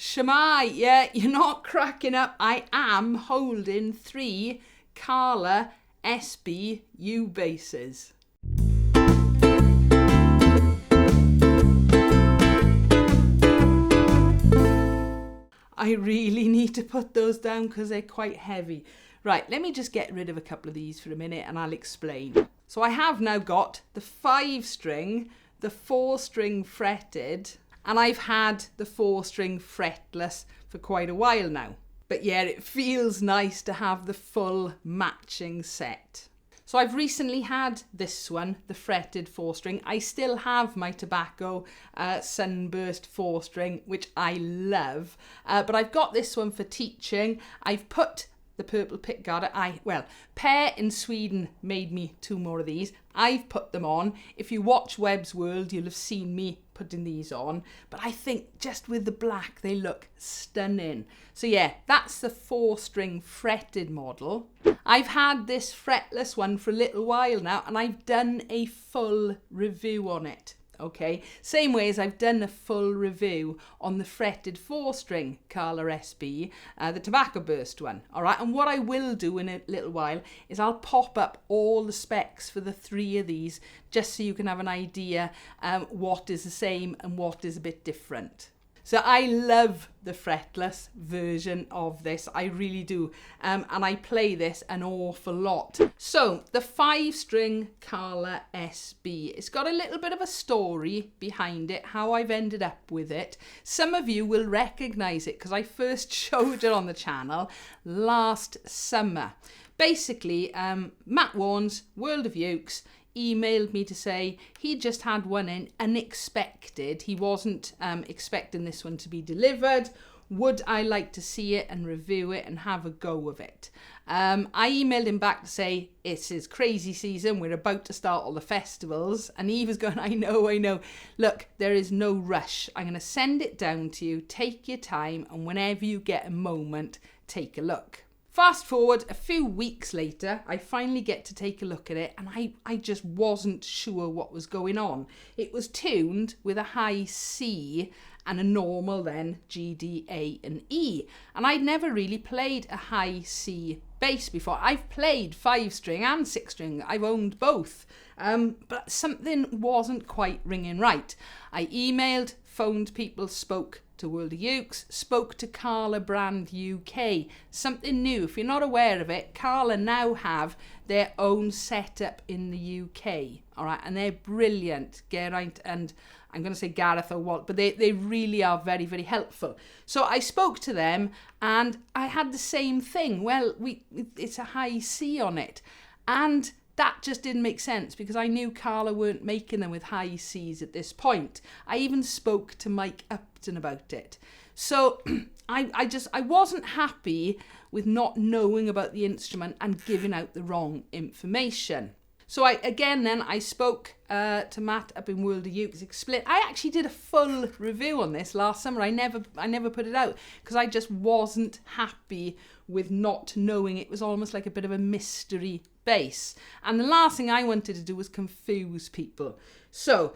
Shemai, yeah, you're not cracking up. I am holding 3 Carla SBU basses. I really need to put those down because they're quite heavy. Right, let me just get rid of a couple of these for a minute and I'll explain. So I have now got the 5-string, the 4-string fretted, and I've had the 4-string fretless for quite a while now. But yeah, it feels nice to have the full matching set. So I've recently had this one, the fretted 4-string. I still have my Tobacco Sunburst 4-string, which I love. But I've got this one for teaching. I've put the purple pickguard. Pear in Sweden made me 2 more of these. I've put them on. If you watch Webb's World, you'll have seen me putting these on. But I think just with the black, they look stunning. So yeah, that's the 4-string fretted model. I've had this fretless one for a little while now, and I've done a full review on it. Okay, same way as I've done a full review on the fretted 4-string Carla SB, the Tobacco Burst one. All right, and what I will do in a little while is I'll pop up all the specs for the 3 of these, just so you can have an idea what is the same and what is a bit different. So I love the fretless version of this, I really do, and I play this an awful lot. So the 5-string Carla SB, it's got a little bit of a story behind it, how I've ended up with it. Some of you will recognise it because I first showed it on the channel last summer. Basically, Matt Warnes, World of Ukes, emailed me to say he just had one in unexpected. He wasn't expecting this one to be delivered. Would I like to see it and review it and have a go of it? I emailed him back to say it's his crazy season. We're about to start all the festivals. And he was going, I know. Look, there is no rush. I'm going to send it down to you. Take your time. And whenever you get a moment, take a look. Fast forward a few weeks later, I finally get to take a look at it, and I just wasn't sure what was going on. It was tuned with a high C and a normal then G, D, A and E. And I'd never really played a high C bass before. I've played 5-string and 6-string. I've owned both. But something wasn't quite ringing right. I emailed, phoned people, spoke to World of Ukes, spoke to Carla Brand UK. Something new. If you're not aware of it, Carla now have their own setup in the UK. All right, and they're brilliant. Geraint and I'm going to say Gareth or Walt, but they really are very, very helpful. So I spoke to them and I had the same thing. Well, it's a high C on it. And that just didn't make sense because I knew Carla weren't making them with high Cs at this point. I even spoke to Mike Upton about it. So I wasn't happy with not knowing about the instrument and giving out the wrong information. So I spoke to Matt up in World of Ukes. I actually did a full review on this last summer. I never put it out because I just wasn't happy with not knowing. It was almost like a bit of a mystery bass. And the last thing I wanted to do was confuse people. So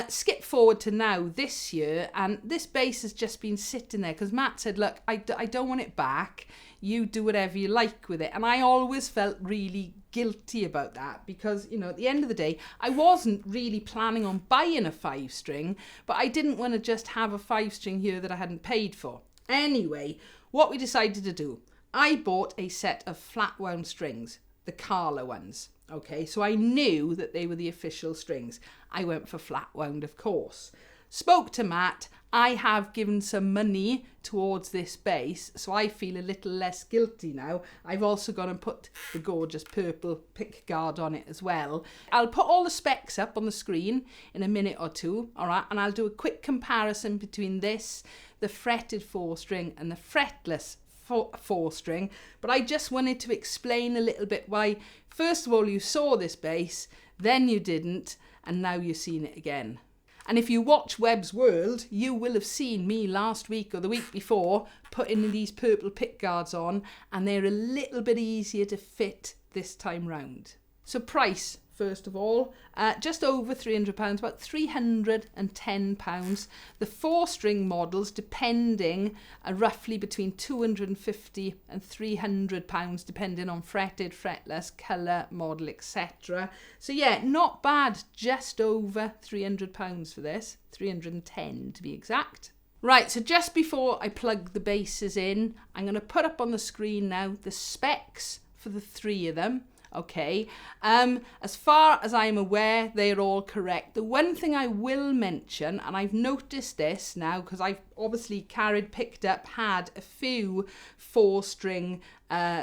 skip forward to now this year, and this bass has just been sitting there because Matt said, look, I don't want it back. You do whatever you like with it. And I always felt really guilty about that because, you know, at the end of the day, I wasn't really planning on buying a 5-string, but I didn't want to just have a 5-string here that I hadn't paid for. Anyway, what we decided to do, I bought a set of flat wound strings, the Carla ones. Okay, so I knew that they were the official strings. I went for flat wound, of course. Spoke to Matt. I have given some money towards this bass, so I feel a little less guilty now. I've also gone and put the gorgeous purple pickguard on it as well. I'll put all the specs up on the screen in a minute or two, all right, and I'll do a quick comparison between this, the fretted 4-string and the fretless 4-string, but I just wanted to explain a little bit why, first of all, you saw this bass, then you didn't, and now you've seen it again. And if you watch Webb's World, you will have seen me last week or the week before putting these purple pickguards on, and they're a little bit easier to fit this time round. So price first of all. Just over £300, about £310. The 4-string models, depending, are roughly between £250 and £300, depending on fretted, fretless, colour, model, etc. So yeah, not bad, just over £300 for this, 310 to be exact. Right, so just before I plug the basses in, I'm going to put up on the screen now the specs for the 3 of them. Okay, as far as I'm aware, they're all correct. The one thing I will mention, and I've noticed this now because I've obviously picked up, had a few 4-string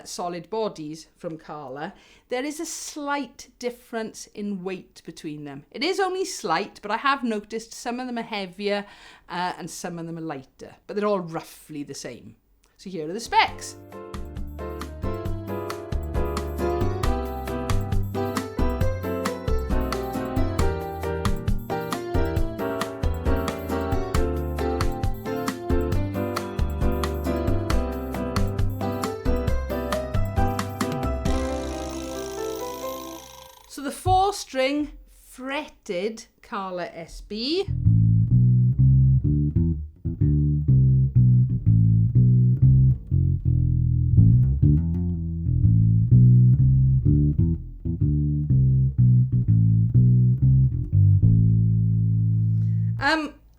solid bodies from Carla, there is a slight difference in weight between them. It is only slight, but I have noticed some of them are heavier and some of them are lighter, but they're all roughly the same. So here are the specs. So the 4-string fretted Carla SB.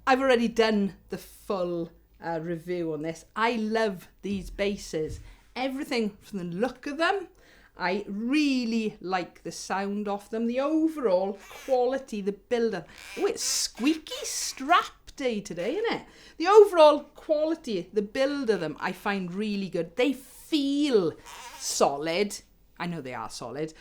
I've already done the full review on this. I love these basses. Everything from the look of them. I really like the sound of them, the overall quality, the build-up. Oh, it's squeaky strap day today, isn't it? The overall quality, the build of them, I find really good. They feel solid. I know they are solid.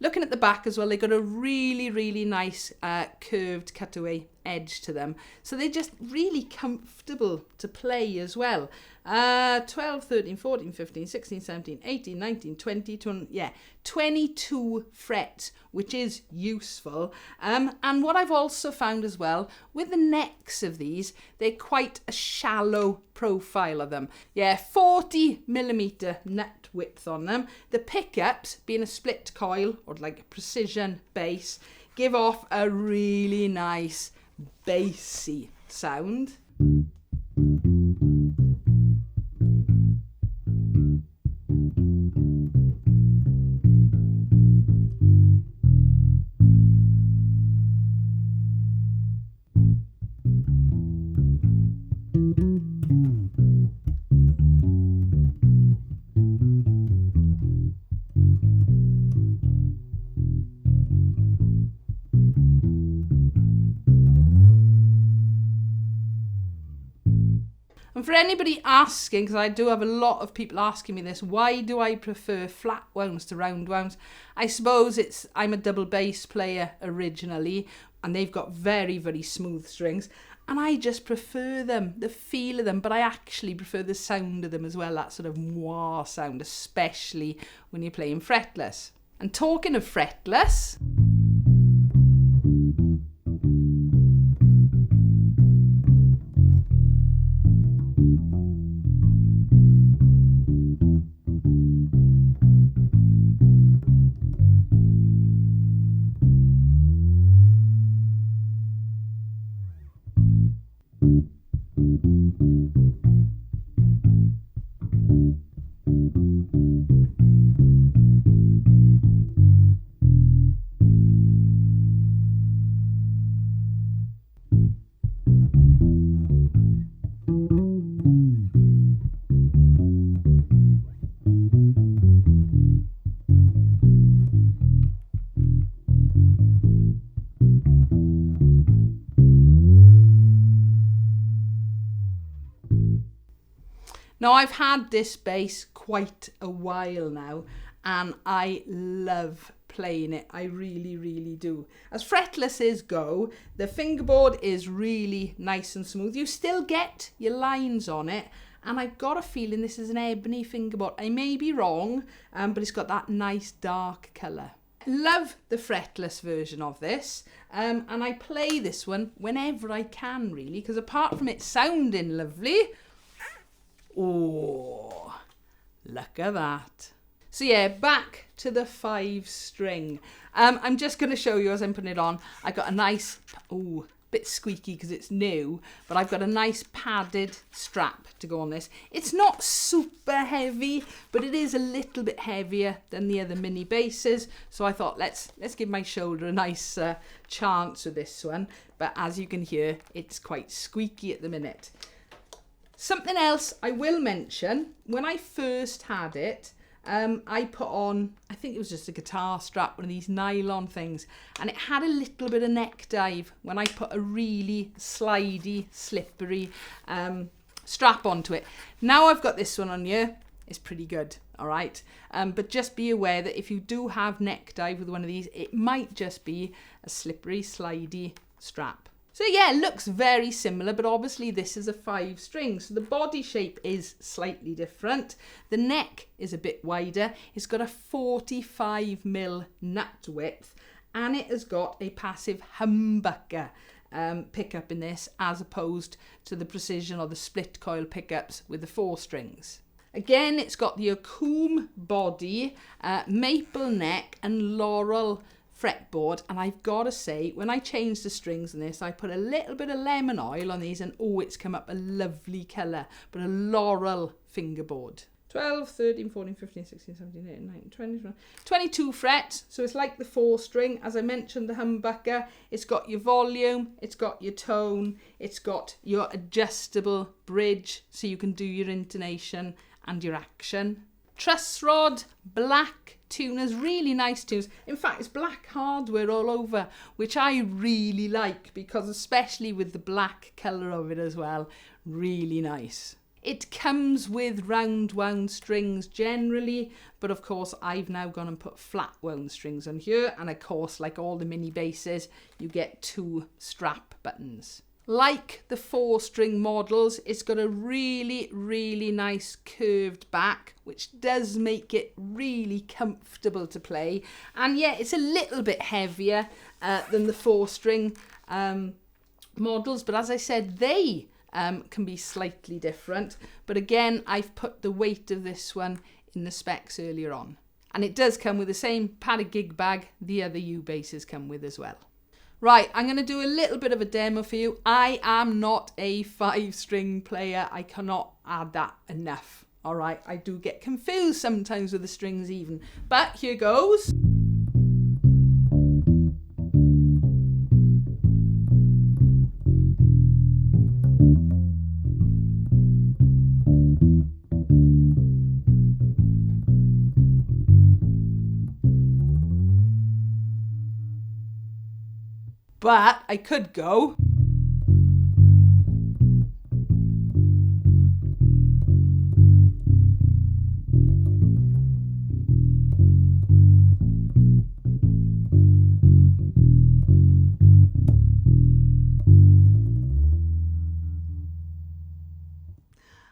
Looking at the back as well, they've got a really, really nice curved cutaway edge to them. So they're just really comfortable to play as well. 12, 13, 14, 15, 16, 17, 18, 19, 20, 22 frets, which is useful. And what I've also found as well, with the necks of these, they're quite a shallow profile of them. Yeah, 40mm nut width on them. The pickups, being a split coil or like a precision bass, give off a really nice bassy sound. And for anybody asking, because I do have a lot of people asking me this, why do I prefer flat wounds to round wounds? I suppose I'm a double bass player originally, and they've got very, very smooth strings, and I just prefer them, the feel of them, but I actually prefer the sound of them as well, that sort of wah sound, especially when you're playing fretless. And talking of fretless, now I've had this bass quite a while now and I love playing it. I really, really do. As fretlesses go, the fingerboard is really nice and smooth. You still get your lines on it, and I've got a feeling this is an ebony fingerboard. I may be wrong, but it's got that nice dark colour. Love the fretless version of this, and I play this one whenever I can, really, because apart from it sounding lovely, oh, look at that. So yeah, back to the 5 string. I'm just going to show you as I'm putting it on. I got a nice, ooh, bit squeaky because it's new, but I've got a nice padded strap to go on this. It's not super heavy, but it is a little bit heavier than the other mini basses. So I thought let's give my shoulder a nice chance with this one. But as you can hear, it's quite squeaky at the minute. Something else I will mention, when I first had it, I put on, I think it was just a guitar strap, one of these nylon things, and it had a little bit of neck dive when I put a really slidey, slippery strap onto it. Now I've got this one on here, it's pretty good, all right? But just be aware that if you do have neck dive with one of these, it might just be a slippery, slidey strap. So yeah, it looks very similar, but obviously this is a 5 string. So the body shape is slightly different. The neck is a bit wider. It's got a 45mm nut width, and it has got a passive humbucker pickup in this, as opposed to the precision or the split coil pickups with the 4 strings. Again, it's got the Akum body, maple neck and laurel fretboard, and I've got to say, when I changed the strings in this, I put a little bit of lemon oil on these, and oh, it's come up a lovely colour, but a laurel fingerboard. 12, 13, 14, 15, 16, 17, 18, 19, 20, 22 frets, so it's like the 4 string. As I mentioned, the humbucker, it's got your volume, it's got your tone, it's got your adjustable bridge, so you can do your intonation and your action. Truss rod, black tuners, really nice tuners. In fact, it's black hardware all over, which I really like, because especially with the black colour of it as well, really nice. It comes with round wound strings generally, but of course I've now gone and put flat wound strings on here, and of course, like all the mini basses, you get 2 strap buttons. Like the 4 string models, it's got a really, really nice curved back, which does make it really comfortable to play. And yeah, it's a little bit heavier than the 4 string models, but as I said, they can be slightly different. But again, I've put the weight of this one in the specs earlier on. And it does come with the same padded gig bag the other U basses come with as well. Right, I'm going to do a little bit of a demo for you. I am not a 5 string player. I cannot add that enough. All right, I do get confused sometimes with the strings even. But here goes. But I could go.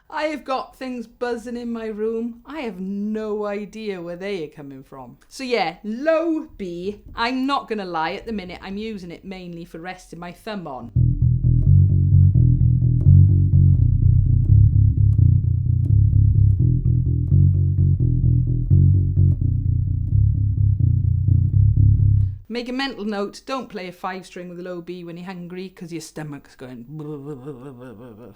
I have got things buzzing in my room. I have no idea where they are coming from. So yeah, low B. I'm not going to lie, at the minute I'm using it mainly for resting my thumb on. Make a mental note, don't play a 5 string with a low B when you're hungry, because your stomach's going blah, blah, blah, blah, blah, blah.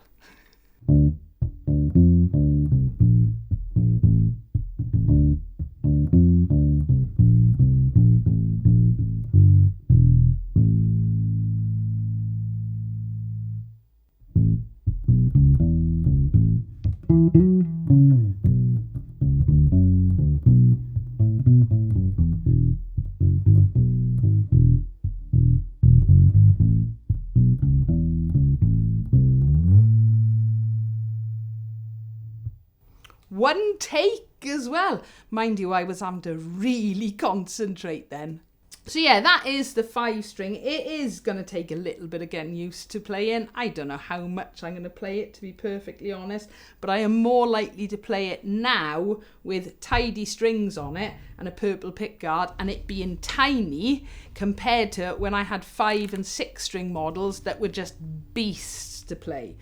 One take as well. Mind you, I was having to really concentrate then. So yeah, that is the 5 string. It is going to take a little bit of getting used to playing. I don't know how much I'm going to play it, to be perfectly honest, but I am more likely to play it now with tidy strings on it and a purple pickguard, and it being tiny compared to when I had 5 and 6 string models that were just beasts to play.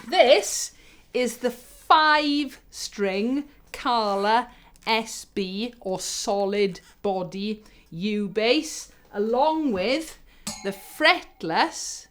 This is the 5 string Carla SB or solid body U bass, along with the fretless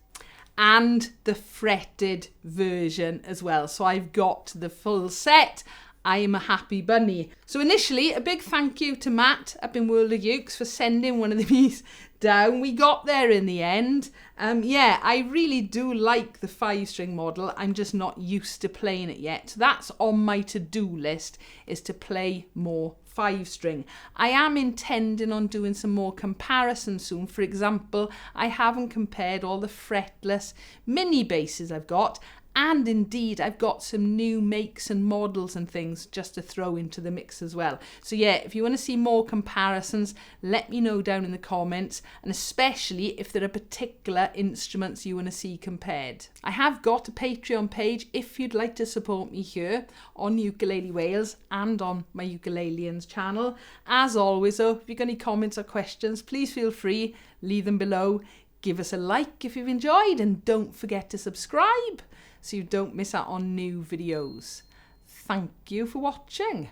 and the fretted version as well. So I've got the full set. I'm a happy bunny. So initially, a big thank you to Matt up in World of Ukes for sending one of these down. We got there in the end. Yeah, I really do like the 5-string model. I'm just not used to playing it yet. So that's on my to-do list, is to play more 5-string. I am intending on doing some more comparisons soon. For example, I haven't compared all the fretless mini basses I've got. And indeed, I've got some new makes and models and things just to throw into the mix as well. So yeah, if you want to see more comparisons, let me know down in the comments, and especially if there are particular instruments you want to see compared. I have got a Patreon page if you'd like to support me here on Ukulele Wales and on my Ukuleleans channel. As always though, if you've got any comments or questions, please feel free, leave them below. Give us a like if you've enjoyed, and don't forget to subscribe so you don't miss out on new videos. Thank you for watching.